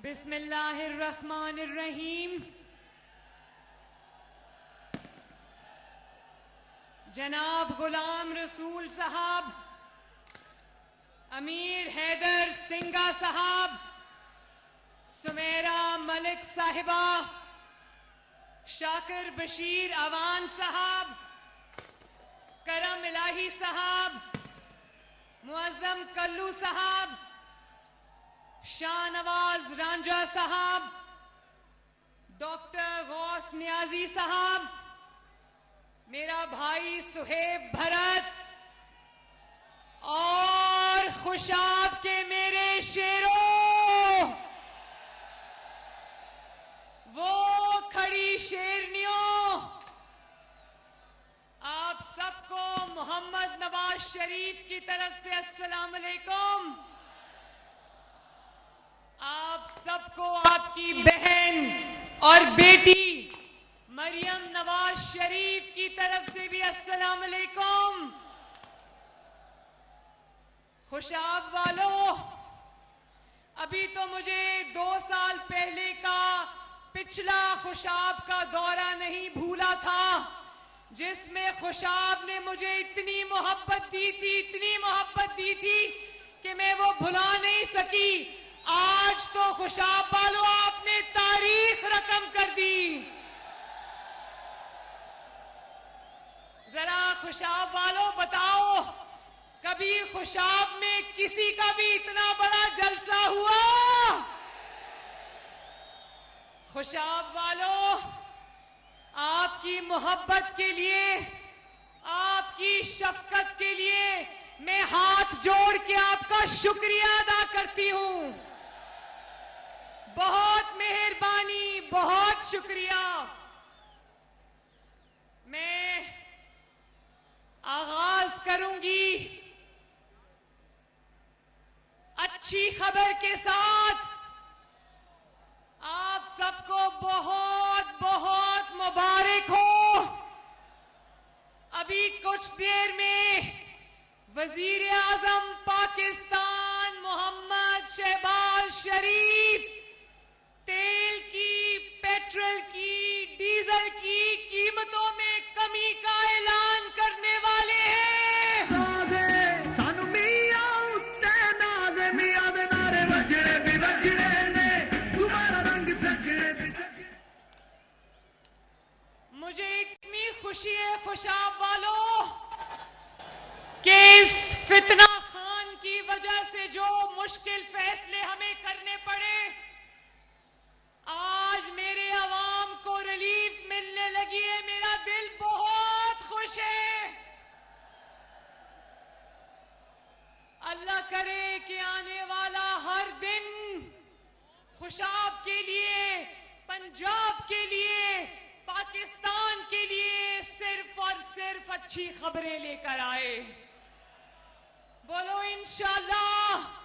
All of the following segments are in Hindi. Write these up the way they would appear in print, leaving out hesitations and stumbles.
बिस्मिल्लाहिर्रहमानिर्रहीम। जनाब गुलाम रसूल साहब, अमीर हैदर सिंगा साहब, सुमेरा मलिक साहिबा, शाकिर बशीर अवान साहब, करम इलाही साहब, मुअज्जम कल्लू साहब, शाहनवाज रांझा साहब, डॉक्टर गौस नियाजी साहब, मेरा भाई सुहेब भरत और खुशाब के मेरे शेरों, वो खड़ी शेरनियों, आप सबको मोहम्मद नवाज शरीफ की तरफ से अस्सलाम वालेकुम। आप सबको आपकी बहन और बेटी मरियम नवाज शरीफ की तरफ से भी अस्सलाम वालेकुम। खुशाब वालों, अभी तो मुझे 2 साल पहले का पिछला खुशाब का दौरा नहीं भूला था, जिसमें खुशाब ने मुझे इतनी मोहब्बत दी थी, इतनी मोहब्बत दी थी कि मैं वो भुला नहीं सकी। आज तो खुशाब वालों, आपने तारीख रकम कर दी। जरा खुशाब वालों बताओ, कभी खुशाब में किसी का भी इतना बड़ा जलसा हुआ? खुशाब वालों, आपकी मोहब्बत के लिए, आपकी शफकत के लिए मैं हाथ जोड़ के आपका शुक्रिया अदा करती हूं। बहुत मेहरबानी, बहुत शुक्रिया। मैं आगाज करूंगी अच्छी खबर के साथ। आप सबको बहुत बहुत मुबारक हो। अभी कुछ देर में वजीर आजम पाकिस्तान मोहम्मद शहबाज शरीफ तेल की, पेट्रोल की, डीजल की कीमतों में कमी का ऐलान करने वाले हैं। मुझे इतनी खुशी है खुशाब वालों कि इस फितना खान की वजह से जो मुश्किल फैसले हमें करने पड़े, आज मेरे अवाम को रिलीफ मिलने लगी है। मेरा दिल बहुत खुश है। अल्लाह करे कि आने वाला हर दिन खुशाब के लिए, पंजाब के लिए, पाकिस्तान के लिए सिर्फ और सिर्फ अच्छी खबरें लेकर आए। बोलो इंशाअल्लाह।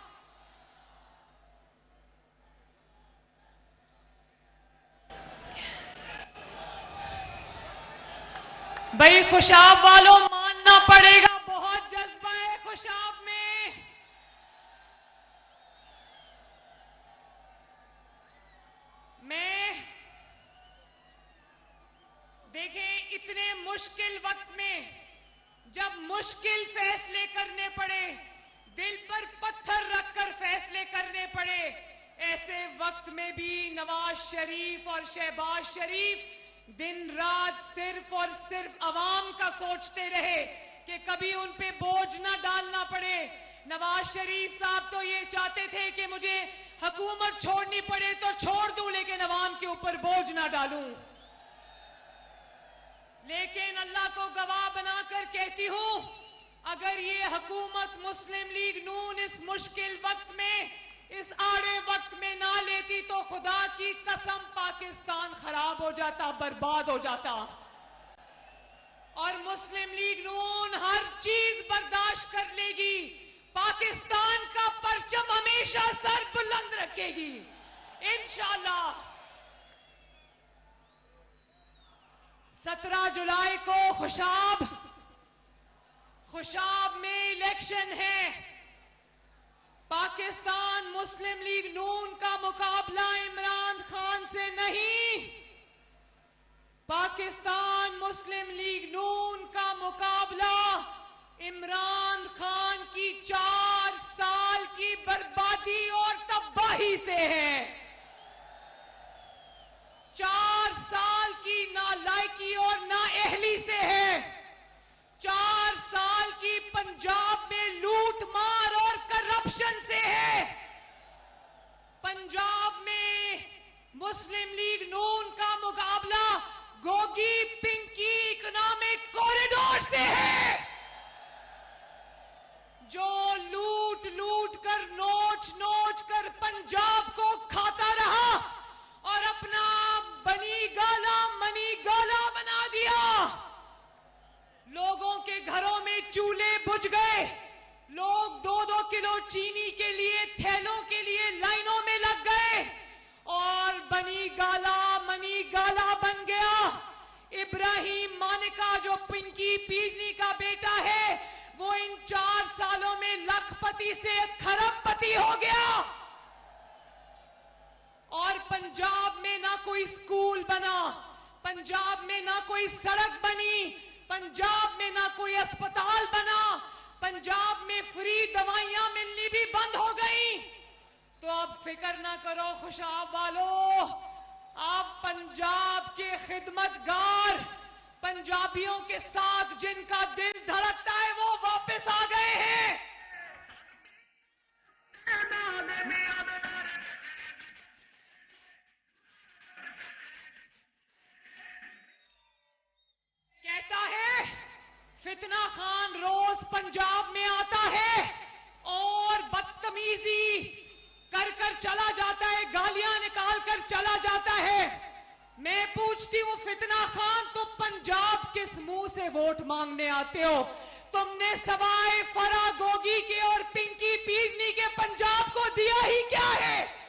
भाई खुशाब वालों, मानना पड़ेगा, बहुत जज्बा है खुशाब में। मैं देखें, इतने मुश्किल वक्त में जब मुश्किल फैसले करने पड़े, दिल पर पत्थर रखकर फैसले करने पड़े, ऐसे वक्त में भी नवाज शरीफ और शहबाज शरीफ दिन रात सिर्फ और सिर्फ अवाम का सोचते रहे कि कभी उन पे बोझ ना डालना पड़े। नवाज शरीफ साहब तो ये चाहते थे कि मुझे हुकूमत छोड़नी पड़े तो छोड़ दूं, लेकिन अवाम के ऊपर बोझ ना डालूं। लेकिन अल्लाह को गवाह बनाकर कहती हूं, अगर ये हुकूमत मुस्लिम लीग नून इस मुश्किल वक्त में, इस आड़े वक्त में ना लेती तो खुदा की कसम पाकिस्तान खराब हो जाता, बर्बाद हो जाता। और मुस्लिम लीग नून हर चीज बर्दाश्त कर लेगी, पाकिस्तान का परचम हमेशा सर बुलंद रखेगी इंशाअल्लाह। 17 जुलाई को खुशाब में इलेक्शन है। पाकिस्तान मुस्लिम लीग नून का मुकाबला पाकिस्तान मुस्लिम लीग नून का मुकाबला इमरान खान की 4 साल की बर्बादी और तबाही से है। 4 साल की नालायकी और नाअहली से है। 4 साल की पंजाब में लूट मार और करप्शन से है। पंजाब में मुस्लिम लीग नून का मुकाबला गोगी पिंकी इकोनॉमिक कॉरिडोर से है, जो लूट लूट कर नोच नोच कर पंजाब को खाता रहा और अपना मनी गाला बना दिया। लोगों के घरों में चूल्हे बुझ गए। लोग 2-2 किलो चीनी के लिए थैलों के लिए लाइनों में लग गए और मनी गाला बन गया। इब्राहिम मानिका जो पिंकी पीजनी का बेटा है, वो इन 4 सालों में लखपति से खरबपति हो गया। और पंजाब में ना कोई स्कूल बना, पंजाब में ना कोई सड़क बनी, पंजाब में ना कोई अस्पताल बना, पंजाब में फ्री दवाइयां मिलनी भी बंद हो गई। तो अब फिक्र ना करो खुशाब वालों, आप पंजाब के खिदमतगार, पंजाबियों के साथ जिनका दिल धड़कता है, वो वापस आ गए हैं। कहता है फितना खान रोज पंजाब में आता है और बदतमीजी कर कर चला जाता है, गालियां निकाल कर चला जाता है। मैं पूछती हूँ फितना खान, तुम पंजाब किस मुंह से वोट मांगने आते हो? तुमने सवाए फरा गोगी के और पिंकी पीजनी के पंजाब को दिया ही क्या है?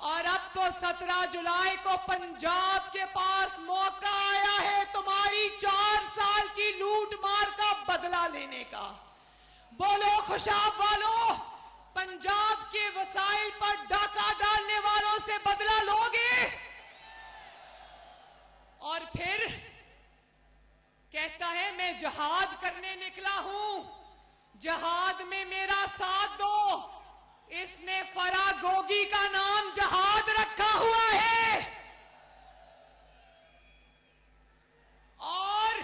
और अब तो 17 जुलाई को पंजाब के पास मौका आया है तुम्हारी 4 साल की लूट मार का बदला लेने का। बोलो खुशाब वालों, पंजाब के वसाइल पर डाका डालने वालों से बदला लोगे? और फिर कहता है मैं जहाद करने निकला हूं, जहाद में मेरा साथ दो। इसने फरा गोगी का नाम जहाद रखा हुआ है। और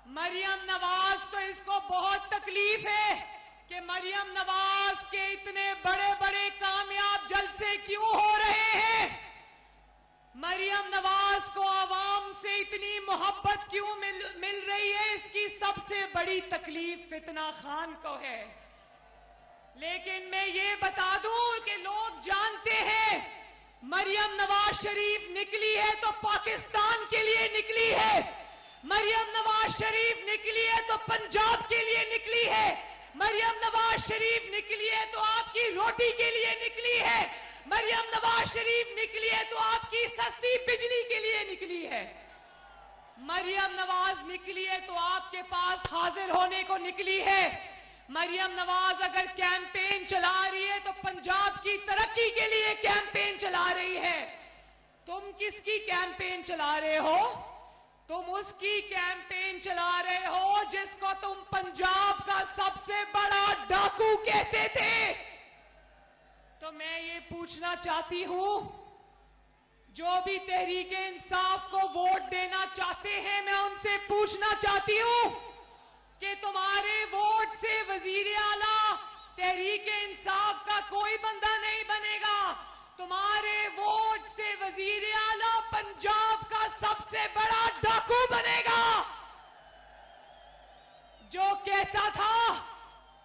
मरियम नवाज, तो इसको बहुत तकलीफ है कि मरियम नवाज के इतने बड़े बड़े कामयाब जलसे क्यों हो रहे हैं, मरियम नवाज को आवाम से इतनी मोहब्बत क्यों मिल रही है, इसकी सबसे बड़ी तकलीफ फितना खान को है। लेकिन मैं ये बता दूं कि लोग जानते हैं मरियम नवाज शरीफ निकली है तो पाकिस्तान के लिए निकली है, मरियम नवाज शरीफ निकली है तो पंजाब के लिए निकली है, मरियम नवाज शरीफ निकली है तो आपकी रोटी के लिए निकली है, मरियम नवाज शरीफ निकली है तो आपकी सस्ती बिजली के लिए निकली है, मरियम नवाज निकली है तो आपके पास हाजिर होने को निकली है। मरियम नवाज अगर कैंपेन चला रही है तो पंजाब की तरक्की के लिए कैंपेन चला रही है। तुम किसकी कैंपेन चला रहे हो? तुम उसकी कैंपेन चला रहे हो जिसको तुम पंजाब का सबसे बड़ा डाकू कहते थे। तो मैं ये पूछना चाहती हूं, जो भी तहरीक इंसाफ को वोट देना चाहते हैं, मैं उनसे पूछना चाहती हूं कि तुम्हारे वोट से वजीर आला तहरीक इंसाफ का कोई बंदा नहीं बनेगा, तुम्हारे वोट से वजीर आला पंजाब का सबसे बड़ा डाकू बनेगा। जो कहता था,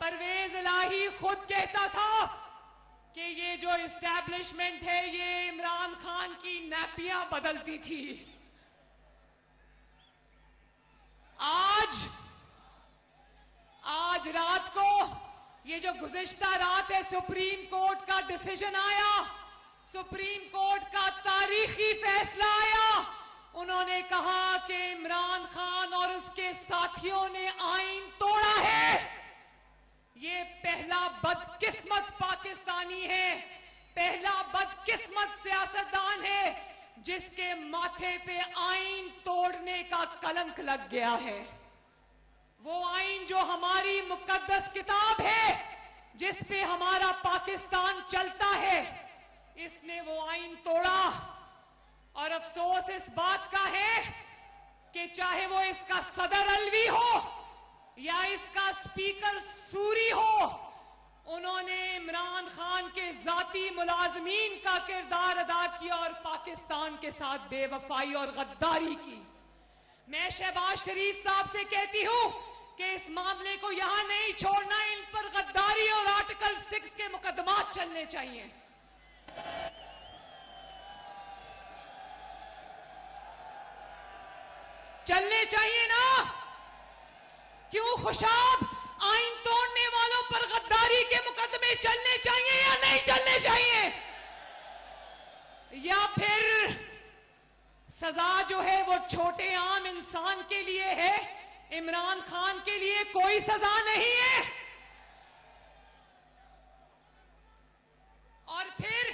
परवेज इलाही खुद कहता था कि ये जो इस्टेब्लिशमेंट है ये इमरान खान की नैपियां बदलती थी। आज रात को, ये जो गुज़िश्ता रात है, सुप्रीम कोर्ट का डिसीजन आया, सुप्रीम कोर्ट का तारीखी फैसला आया। उन्होंने कहा कि इमरान खान और उसके साथियों ने आईन तोड़ा है। ये पहला बदकिस्मत पाकिस्तानी है, पहला बदकिस्मत सियासतदान है जिसके माथे पे आईन तोड़ने का कलंक लग गया है। वो आईन जो हमारी मुकद्दस किताब है, जिस पे हमारा पाकिस्तान चलता है, इसने वो आईन तोड़ा। और अफसोस इस बात का है कि चाहे वो इसका सदर अलवी हो या इसका स्पीकर सूरी हो, उन्होंने इमरान खान के जाती मुलाजमीन का किरदार अदा किया और पाकिस्तान के साथ बेवफाई और गद्दारी की। मैं शहबाज शरीफ साहब से कहती हूं कि इस मामले को यहां नहीं छोड़ना, इन पर गद्दारी और आर्टिकल 6 के मुकदमात चलने चाहिए। चलने चाहिए ना? क्यों खुशाब, आईन तोड़ने वालों पर गद्दारी के मुकदमे चलने चाहिए या नहीं चलने चाहिए? या फिर सजा जो है वो छोटे आम इंसान के लिए है, इमरान खान के लिए कोई सजा नहीं है? और फिर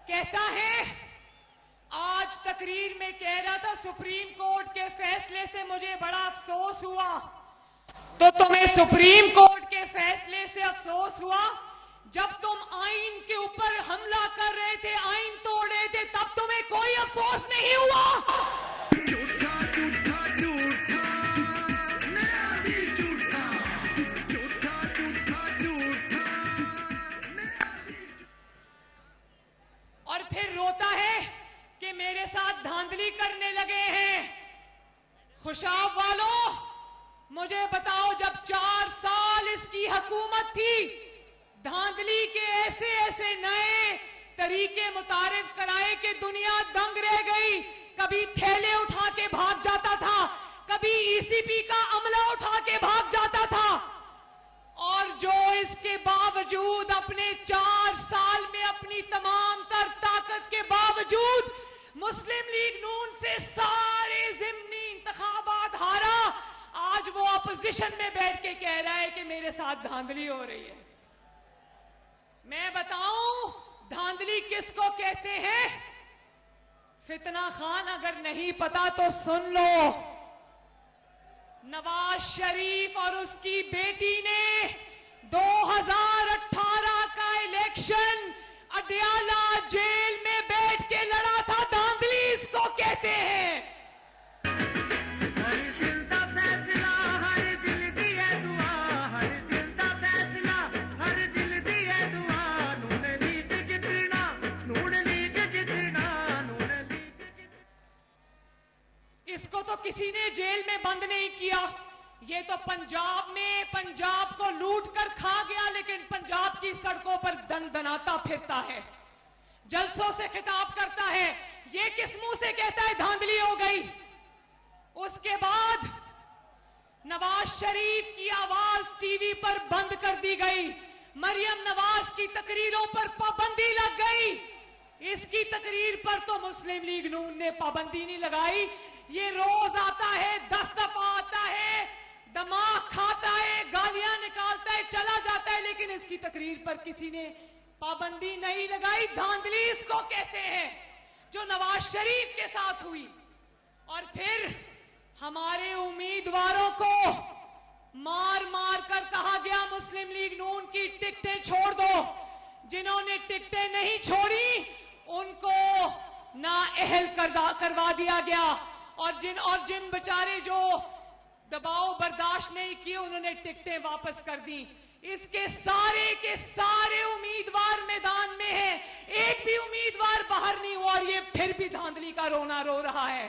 कहता है, आज तकरीर में कह रहा था सुप्रीम कोर्ट के फैसले से मुझे बड़ा अफसोस हुआ। तो तुम्हें सुप्रीम कोर्ट के फैसले से अफसोस हुआ? जब तुम आईन के ऊपर हमला कर रहे थे, आईन तोड़ रहे थे, तब तुम्हें कोई अफसोस नहीं हुआ? झूठा झूठा झूठा नयाजी झूठा झूठा झूठा झूठा नयाजी। और फिर रोता है कि मेरे साथ धांधली करने लगे हैं। खुशाब वालों, मुझे बताओ, जब 4 साल इसकी हुकूमत थी, धांधली के ऐसे ऐसे नए तरीके मुतारिफ कराए कि दुनिया दंग रह गई। कभी थैले उठा के भाग जाता था, कभी ईसीपी का अमला उठा के भाग जाता था। और जो इसके बावजूद अपने 4 साल में अपनी तमाम तर ताकत के बावजूद मुस्लिम लीग नून से सारे जिमनी इंतखाबात हारा, आज वो अपोजिशन में बैठ के कह रहा है कि मेरे साथ धांधली हो रही है। मैं बताऊं धांधली किसको कहते हैं? फितना खान, अगर नहीं पता तो सुन लो। नवाज शरीफ और उसकी बेटी ने 2018 का इलेक्शन अडयाला जेल में बैठ के लड़ा था। धांधली इसको कहते हैं। इसको तो किसी ने जेल में बंद नहीं किया। ये तो पंजाब में पंजाब को लूट कर खा गया, लेकिन पंजाब की सड़कों पर दनदनाता फिरता है, जलसों से खिताब करता है। ये किस मुंह से कहता है धांधली हो गई? उसके बाद नवाज शरीफ की आवाज टीवी पर बंद कर दी गई, मरियम नवाज की तकरीरों पर पाबंदी लग गई। इसकी तकरीर पर तो मुस्लिम लीग नून ने पाबंदी नहीं लगाई। ये रोज आता है, 10 दफा आता है, दिमाग खाता है, गालियां निकालता है, चला जाता है, लेकिन इसकी तकरीर पर किसी ने पाबंदी नहीं लगाई। धांधली इसको कहते हैं, जो नवाज शरीफ के साथ हुई। और फिर हमारे उम्मीदवारों को मार मार कर कहा गया मुस्लिम लीग नून की टिकटें छोड़ दो। जिन्होंने टिकटें नहीं छोड़ी उनको नाअहल करवा दिया गया, और जिन बेचारे जो दबाव बर्दाश्त नहीं किए उन्होंने टिकटें वापस कर दी। इसके सारे के सारे उम्मीदवार मैदान में हैं, एक भी उम्मीदवार बाहर नहीं हुआ, और ये फिर भी धांधली का रोना रो रहा है।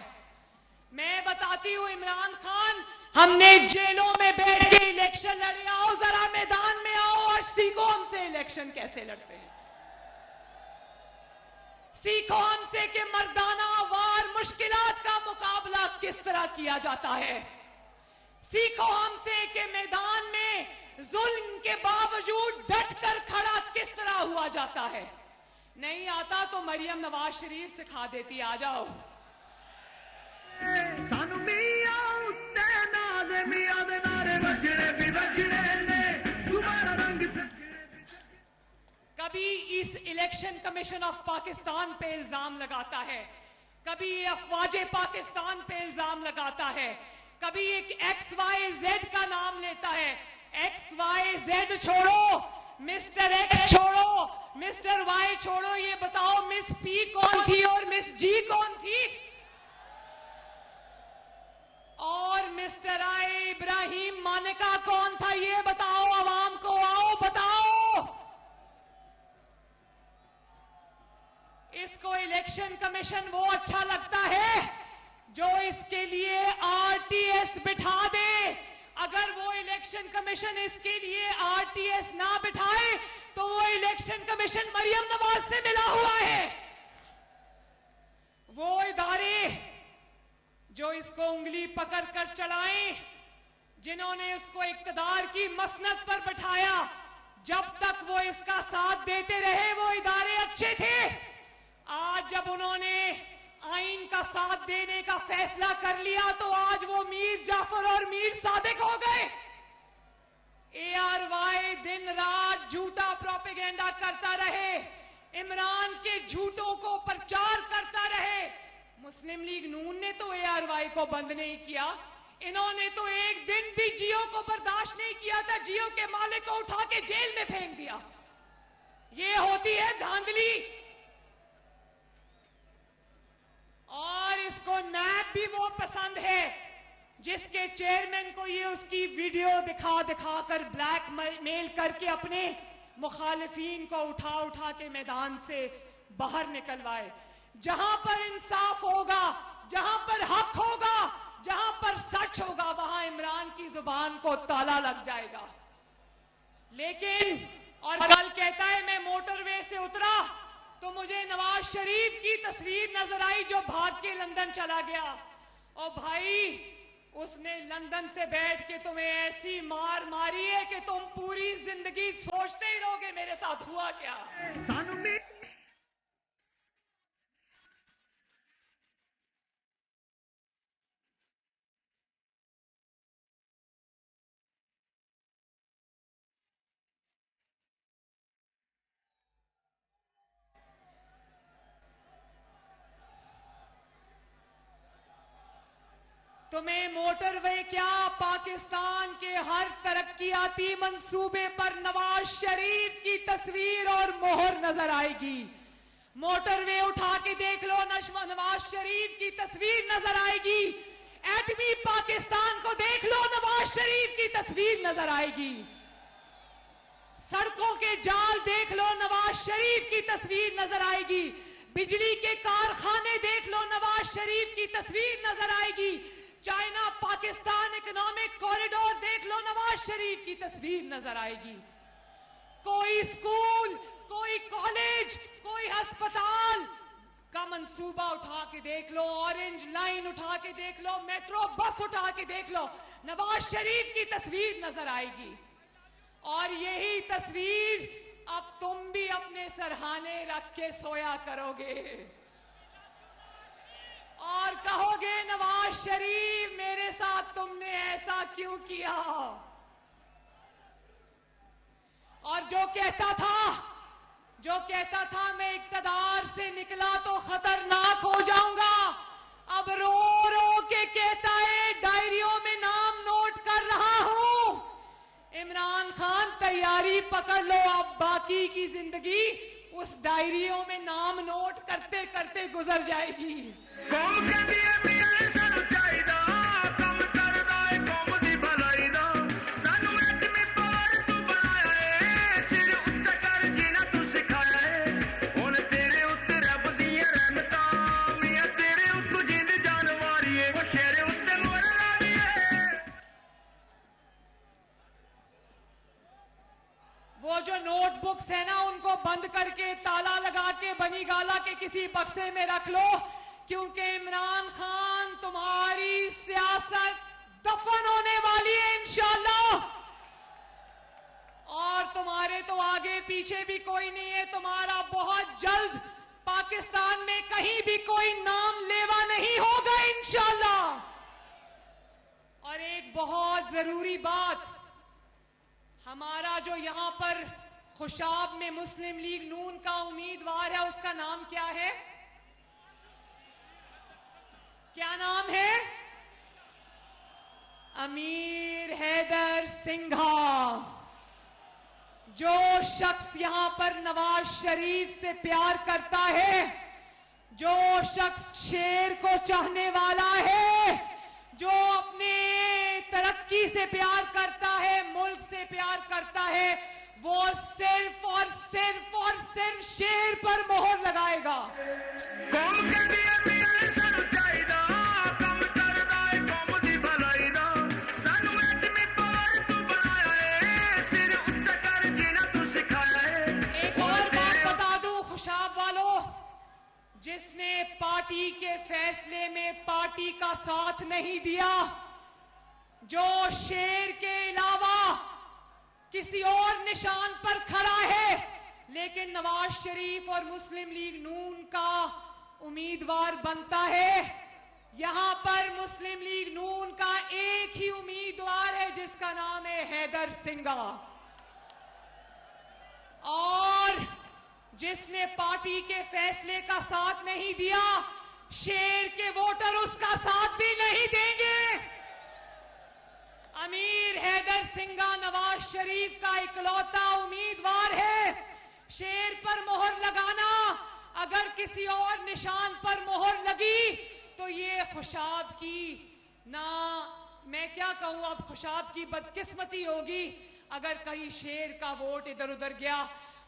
मैं बताती हूं इमरान खान, हमने जेलों में बैठ के इलेक्शन लड़े, आओ जरा मैदान में आओ और सीखो हमसे इलेक्शन कैसे लड़ते हैं। सीखो हमसे कि मर्दाना वार मुश्किलात का मुकाबला किस तरह किया जाता है। सीखो हमसे कि मैदान में जुल्म के बावजूद डट कर खड़ा किस तरह हुआ जाता है। नहीं आता तो मरियम नवाज शरीफ सिखा देती, आ जाओ। सानू मिया उत्ते नाज़ मिया दे नारे बजड़े भी बजड़े ने, तुम्हारा रंग सजड़े भी सजड़े। इलेक्शन कमीशन ऑफ पाकिस्तान पे इल्जाम लगाता है, कभी ये अफवाजे पाकिस्तान पे इल्जाम लगाता है, कभी एक XYZ का नाम लेता है। XYZ छोड़ो, मिस्टर X छोड़ो, मिस्टर Y छोड़ो, ये बताओ मिस P कौन थी और मिस G कौन थी? और मिस्टर I इब्राहिम मानिका कौन था? ये बताओ आवाम को, आओ बताओ। इसको इलेक्शन कमीशन वो अच्छा लगता है जो इसके लिए RTS बिठा दे। अगर वो इलेक्शन कमीशन इसके लिए RTS ना बिठाए तो वो इलेक्शन कमीशन मरियम नवाज से मिला हुआ है। वो इदारे जो इसको उंगली पकड़ कर चलाएं, जिन्होंने उसको इक्तदार की मसनद पर बैठाया, जब तक वो इसका साथ देते रहे वो इदारे अच्छे थे। आज जब उन्होंने आइन का साथ देने का फैसला कर लिया तो आज वो मीर जाफर और मीर सादिक हो गए। ARY दिन रात झूठा प्रोपेगेंडा करता रहे, इमरान के झूठों को प्रचार करता रहे। मुस्लिम लीग नून ने तो ARY को बंद नहीं किया, इन्होंने तो एक दिन भी जियो को बर्दाश्त नहीं किया था, जियो के मालिक को उठा के जेल में फेंक दिया। ये होती है धांधली। और इसको नैब भी वो पसंद है जिसके चेयरमैन को ये उसकी वीडियो दिखा दिखा कर ब्लैक मेल करके अपने मुखालिफिन को उठा उठा के मैदान से बाहर निकलवाए। जहां पर इंसाफ होगा, जहां पर हक होगा, जहां पर सच होगा, वहां इमरान की जुबान को ताला लग जाएगा। लेकिन और कल कहता है मैं मोटरवे से उतरा तो मुझे नवाज शरीफ की तस्वीर नजर आई जो भाग के लंदन चला गया। और भाई उसने लंदन से बैठ के तुम्हें ऐसी मार मारी है कि तुम पूरी जिंदगी सोचते ही रहोगे मेरे साथ हुआ क्या। तुम्हें मोटरवे क्या, पाकिस्तान के हर तरक्कियाती मंसूबे पर नवाज शरीफ की तस्वीर और मोहर नजर आएगी। मोटरवे उठा के देख लो, नवाज शरीफ की तस्वीर नजर आएगी। एटमी पाकिस्तान को देख लो, नवाज शरीफ की तस्वीर नजर आएगी। सड़कों के जाल देख लो, नवाज शरीफ की तस्वीर नजर आएगी। बिजली के कारखाने देख लो, नवाज शरीफ की तस्वीर नजर आएगी। चाइना पाकिस्तान इकोनॉमिक कॉरिडोर देख लो, नवाज शरीफ की तस्वीर नजर आएगी। कोई स्कूल, कोई कॉलेज, कोई अस्पताल का मंसूबा उठा के देख लो, ऑरेंज लाइन उठा के देख लो, मेट्रो बस उठा के देख लो, नवाज शरीफ की तस्वीर नजर आएगी। और यही तस्वीर अब तुम भी अपने सरहाने रख के सोया करोगे और कहोगे नवाज शरीफ मेरे साथ तुमने ऐसा क्यों किया। और जो कहता था मैं इक्तदार से निकला तो खतरनाक हो जाऊंगा, अब रो रो के कहता है डायरियों में नाम नोट कर रहा हूं। इमरान खान तैयारी पकड़ लो, अब बाकी की जिंदगी उस डायरियों में नाम नोट करते करते गुजर जाएगी। वो जो नोटबुक्स है ना, उनको बंद करके ताला लगा के बनी गाला के किसी बक्से में रख लो, क्योंकि इमरान खान तुम्हारी सियासत दफन होने वाली है इंशाल्लाह। और तुम्हारे तो आगे पीछे भी कोई नहीं है, तुम्हारा बहुत जल्द पाकिस्तान में कहीं भी कोई नाम लेवा नहीं होगा इंशाल्लाह। और एक बहुत जरूरी बात, हमारा जो यहां पर खुशाब में मुस्लिम लीग नून का उम्मीदवार है, उसका नाम क्या है? क्या नाम है? अमीर हैदर सिंघा। जो शख्स यहां पर नवाज शरीफ से प्यार करता है, जो शख्स शेर को चाहने वाला है, जो अपने तरक्की से प्यार करता है, मुल्क से प्यार करता है, वो सिर्फ और सिर्फ और सिर्फ शेर पर मोहर लगाएगा। जिसने पार्टी के फैसले में पार्टी का साथ नहीं दिया, जो शेर के अलावा किसी और निशान पर खड़ा है, लेकिन नवाज शरीफ और मुस्लिम लीग नून का उम्मीदवार बनता है। यहां पर मुस्लिम लीग नून का एक ही उम्मीदवार है, जिसका नाम है हैदर सिंघा। और जिसने पार्टी के फैसले का साथ नहीं दिया, शेर के वोटर उसका साथ भी नहीं देंगे। अमीर हैदर सिंघा नवाज शरीफ का इकलौता उम्मीदवार है। शेर पर मोहर लगाना, अगर किसी और निशान पर मोहर लगी तो ये खुशाब की, ना मैं क्या कहूं, अब खुशाब की बदकिस्मती होगी अगर कहीं शेर का वोट इधर उधर गया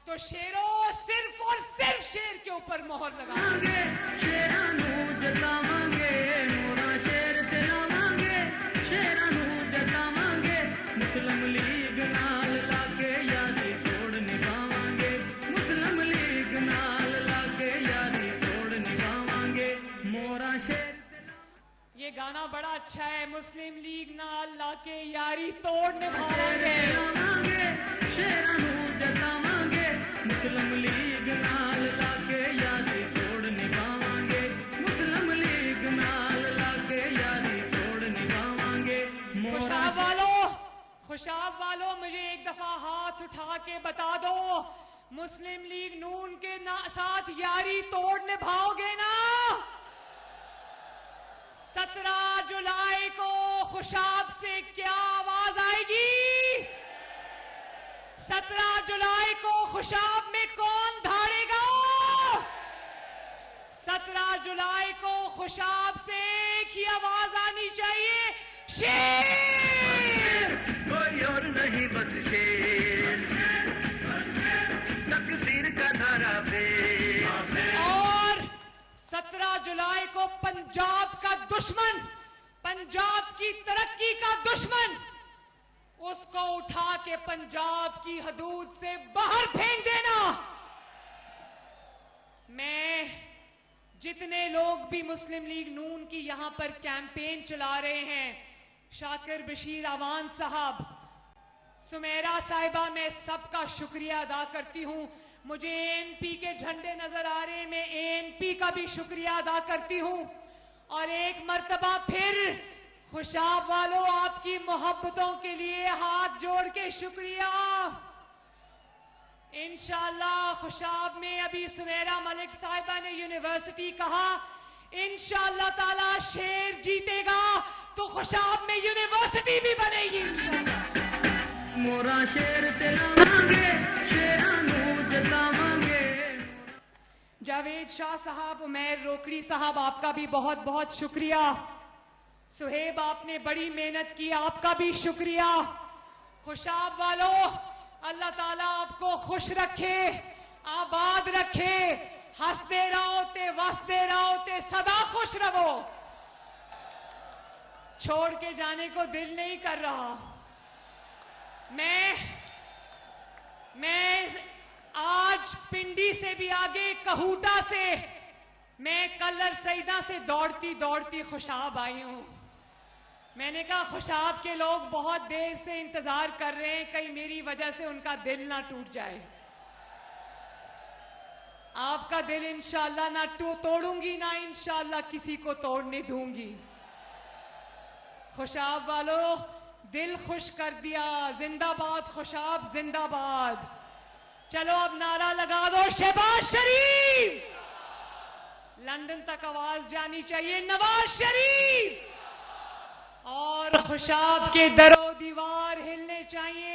तो शेरों सिर्फ और सिर्फ शेर के ऊपर मोहर लगाएंगे। शेरानू जतावांगे, मोरा शेर चलावांगे, शेरानू जतावांगे, मुस्लिम लीग नाल लाके यारी तोड़ निभावांगे, मुस्लिम लीग नाल लाके यारी तोड़ निभावांगे, मोरा शेर। ये गाना बड़ा अच्छा है, मुस्लिम लीग नाल लाके यारी तोड़ निभावांगे, शेरानू जतावांगे, मुस्लिम लीग नाल लाके यारी तोड़ निभावांगे, मुस्लिम लीग नाल लाके यारी तोड़ निभावांगे। खुशाब वालों मुझे एक दफा हाथ उठा के बता दो, मुस्लिम लीग नून के साथ यारी तोड़ निभाओगे ना? 17 जुलाई को खुशाब से क्या आवाज आएगी? 17 जुलाई को खुशाब में कौन धाड़ेगा? 17 जुलाई को खुशाब से एक ही आवाज आनी चाहिए, शेर, कोई और नहीं बस शेर, तकदीर का धारा पे। और 17 जुलाई को पंजाब का दुश्मन, पंजाब की तरक्की का दुश्मन, उसको उठा के पंजाब की हदूद से बाहर फेंक देना। मैं जितने लोग भी मुस्लिम लीग नून की यहां पर कैंपेन चला रहे हैं, शाकिर बशीर अवान साहब, सुमेरा साहिबा, मैं सबका शुक्रिया अदा करती हूं। मुझे एएनपी के झंडे नजर आ रहे हैं, मैं एएनपी का भी शुक्रिया अदा करती हूं। और एक मर्तबा फिर खुशाब वालों, आपकी मोहब्बतों के लिए हाथ जोड़ के शुक्रिया। इंशाअल्लाह खुशाब में अभी सुमेरा मलिक साहिबा ने यूनिवर्सिटी कहा, इंशाअल्लाह ताला शेर जीतेगा तो खुशाब में यूनिवर्सिटी भी बनेगी इंशाअल्लाह। मोरा शेर तेलावांगे, शेरानू जतावांगे। जावेद शाह साहब, उमैर रोकड़ी साहब, आपका भी बहुत बहुत शुक्रिया। सुहेब, आपने बड़ी मेहनत की, आपका भी शुक्रिया। खुशाब वालों, अल्लाह ताला आपको खुश रखे, आबाद रखे, हंसते रहो ते वसते रहो ते सदा खुश रहो। छोड़ के जाने को दिल नहीं कर रहा। मैं आज पिंडी से भी आगे कहूटा से, मैं कलर सईदा से दौड़ती दौड़ती खुशाब आई हूं। मैंने कहा खुशाब के लोग बहुत देर से इंतजार कर रहे हैं, कहीं मेरी वजह से उनका दिल ना टूट जाए। आपका दिल इंशाअल्लाह ना तोड़ूंगी, ना इंशाअल्लाह किसी को तोड़ने दूंगी। खुशाब वालों, दिल खुश कर दिया। जिंदाबाद खुशाब, जिंदाबाद। चलो अब नारा लगा दो, शहबाज शरीफ। लंदन तक आवाज जानी चाहिए, नवाज शरीफ। और खुशाब के दरो दीवार हिलने चाहिए।